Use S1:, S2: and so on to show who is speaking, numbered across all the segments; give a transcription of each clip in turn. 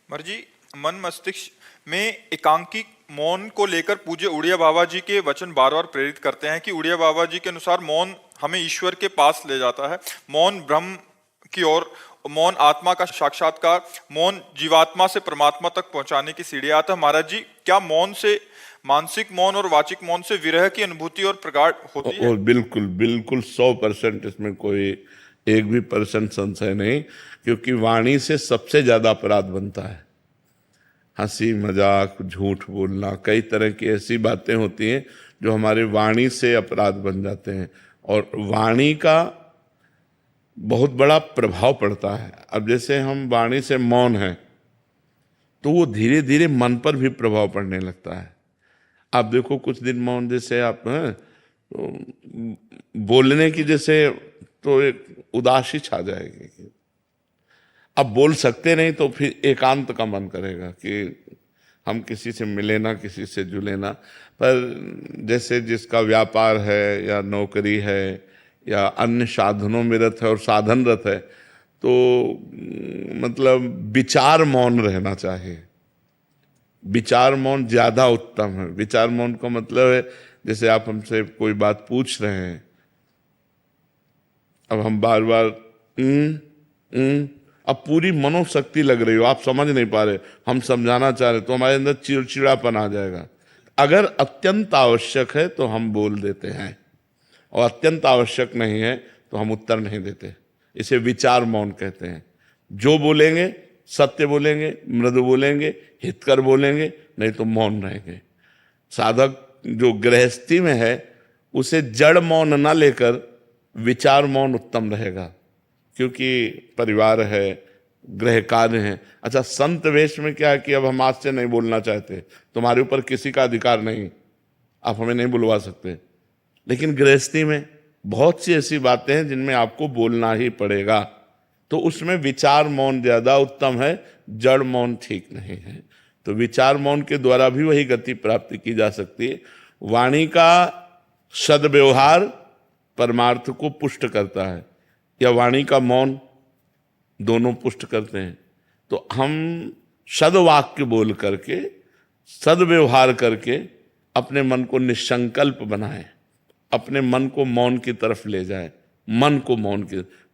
S1: मर्जी मन मस्तिष्क में एकांकी मौन को लेकर पूज्य उड़िया बाबा जी के वचन बार बार प्रेरित करते हैं कि उड़िया बाबा जी के अनुसार मौन हमें ईश्वर के पास ले जाता है, मौन ब्रह्म की ओर, मौन आत्मा का साक्षात्कार, मौन जीवात्मा से परमात्मा तक पहुंचाने की सीढ़ी आता है। महाराज जी, क्या मौन से मानसिक मौन और वाचिक मौन से विरह की अनुभूति और प्रगाढ़ होती है?
S2: और बिल्कुल बिल्कुल 100% इसमें कोई एक भी परसेंट संशय नहीं, क्योंकि वाणी से सबसे ज्यादा अपराध बनता है। हंसी मजाक, झूठ बोलना, कई तरह की ऐसी बातें होती हैं जो हमारे वाणी से अपराध बन जाते हैं, और वाणी का बहुत बड़ा प्रभाव पड़ता है। अब जैसे हम वाणी से मौन हैं तो वो धीरे धीरे मन पर भी प्रभाव पड़ने लगता है। आप देखो कुछ दिन मौन, जैसे आप हैं तो बोलने की जैसे तो एक उदासी छा जाएगी। अब बोल सकते नहीं तो फिर एकांत का मन करेगा कि हम किसी से मिले ना, किसी से जुले ना। पर जैसे जिसका व्यापार है या नौकरी है या अन्य साधनों में रत है और साधनरत है, तो मतलब विचार मौन रहना चाहिए। विचार मौन ज्यादा उत्तम है। विचार मौन का मतलब है, जैसे आप हमसे कोई बात पूछ रहे हैं, अब हम बार बार अब पूरी मनोशक्ति लग रही हो, आप समझ नहीं पा रहे, हम समझाना चाह रहे, तो हमारे अंदर चिड़चिड़ापन आ जाएगा। अगर अत्यंत आवश्यक है तो हम बोल देते हैं, और अत्यंत आवश्यक नहीं है तो हम उत्तर नहीं देते। इसे विचार मौन कहते हैं। जो बोलेंगे सत्य बोलेंगे, मृदु बोलेंगे, हितकर बोलेंगे, नहीं तो मौन रहेंगे। साधक जो गृहस्थी में है उसे जड़ मौन ना लेकर विचार मौन उत्तम रहेगा, क्योंकि परिवार है, गृह कार्य है। अच्छा, संत वेश में क्या है कि अब हम आज से नहीं बोलना चाहते, तुम्हारे ऊपर किसी का अधिकार नहीं, आप हमें नहीं बुलवा सकते। लेकिन गृहस्थी में बहुत सी ऐसी बातें हैं जिनमें आपको बोलना ही पड़ेगा, तो उसमें विचार मौन ज्यादा उत्तम है, जड़ मौन ठीक नहीं है। तो विचार मौन के द्वारा भी वही गति प्राप्ति की जा सकती है। वाणी का सद्व्यवहार परमार्थ को पुष्ट करता है, या वाणी का मौन, दोनों पुष्ट करते हैं। तो हम सद्वाक्य बोल करके, सद्व्यवहार करके अपने मन को निसंकल्प बनाएं, अपने मन को मौन की तरफ ले जाए।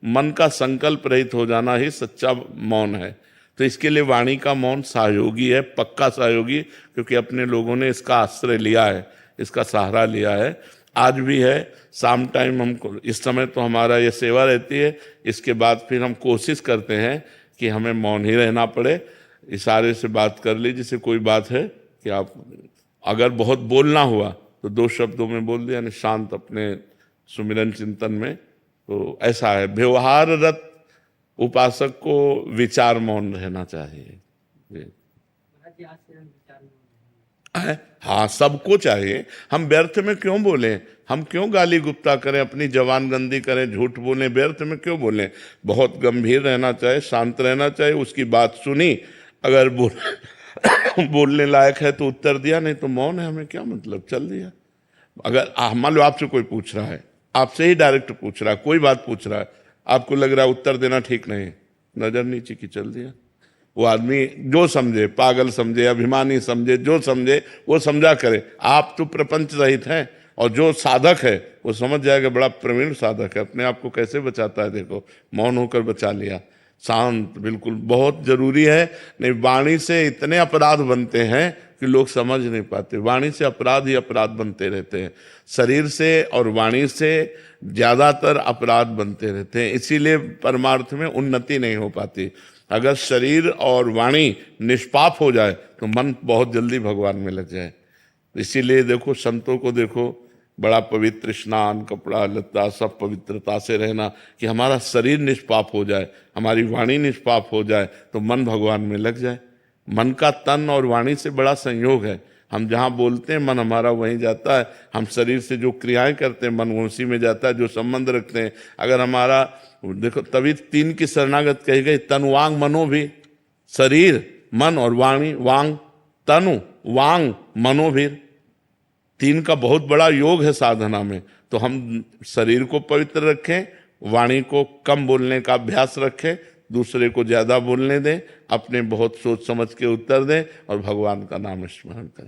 S2: मन का संकल्प रहित हो जाना ही सच्चा मौन है। तो इसके लिए वाणी का मौन सहयोगी है, पक्का सहयोगी, क्योंकि अपने लोगों ने इसका आश्रय लिया है, इसका सहारा लिया है, आज भी है। शाम टाइम हमको, इस समय तो हमारा ये सेवा रहती है, इसके बाद फिर हम कोशिश करते हैं कि हमें मौन ही रहना पड़े। इशारे से बात कर ली, जैसे कोई बात है कि आप अगर बहुत बोलना हुआ तो 2 शब्दों में बोल दिया, यानी शांत अपने सुमिरन चिंतन में। तो ऐसा है, व्यवहाररत उपासक को विचार मौन रहना चाहिए। हाँ, सबको चाहिए। हम व्यर्थ में क्यों बोलें, हम क्यों गाली गुप्ता करें, अपनी जवान गंदी करें, झूठ बोलें, व्यर्थ में क्यों बोलें। बहुत गंभीर रहना चाहिए, शांत रहना चाहिए। उसकी बात सुनी, अगर बोलने लायक है तो उत्तर दिया, नहीं तो मौन है, हमें क्या मतलब, चल दिया। अगर मान लो आपसे कोई पूछ रहा है, आपसे ही डायरेक्ट पूछ रहा है, कोई बात पूछ रहा है, आपको लग रहा है उत्तर देना ठीक नहीं, नजर नीचे की, चल दिया। वो आदमी जो समझे, पागल समझे, अभिमानी समझे, जो समझे वो समझा करे। आप तो प्रपंच रहित हैं, और जो साधक है वो समझ जाएगा, बड़ा प्रवीण साधक है, अपने आप को कैसे बचाता है, देखो मौन होकर बचा लिया। शांत बिल्कुल बहुत जरूरी है। नहीं, वाणी से इतने अपराध बनते हैं कि लोग समझ नहीं पाते। वाणी से अपराध ही अपराध बनते रहते हैं, शरीर से और वाणी से ज्यादातर अपराध बनते रहते हैं। इसीलिए परमार्थ में उन्नति नहीं हो पाती। अगर शरीर और वाणी निष्पाप हो जाए तो मन बहुत जल्दी भगवान में लग जाए। इसीलिए देखो, संतों को देखो, बड़ा पवित्र स्नान, कपड़ा लत्ता सब पवित्रता से रहना, कि हमारा शरीर निष्पाप हो जाए, हमारी वाणी निष्पाप हो जाए, तो मन भगवान में लग जाए। मन का तन और वाणी से बड़ा संयोग है। हम जहाँ बोलते हैं मन हमारा वहीं जाता है, हम शरीर से जो क्रियाएं करते हैं मन उसी में जाता है, जो संबंध रखते हैं। अगर हमारा देखो, तभी 3 की शरणागत कही गई, तन वांग मनो भी, शरीर मन और वाणी, वांग तनु वांग मनो भी, 3 का बहुत बड़ा योग है साधना में। तो हम शरीर को पवित्र रखें, वाणी को कम बोलने का अभ्यास रखें, दूसरे को ज्यादा बोलने दें, अपने बहुत सोच समझ के उत्तर दें और भगवान का नाम स्मरण करें।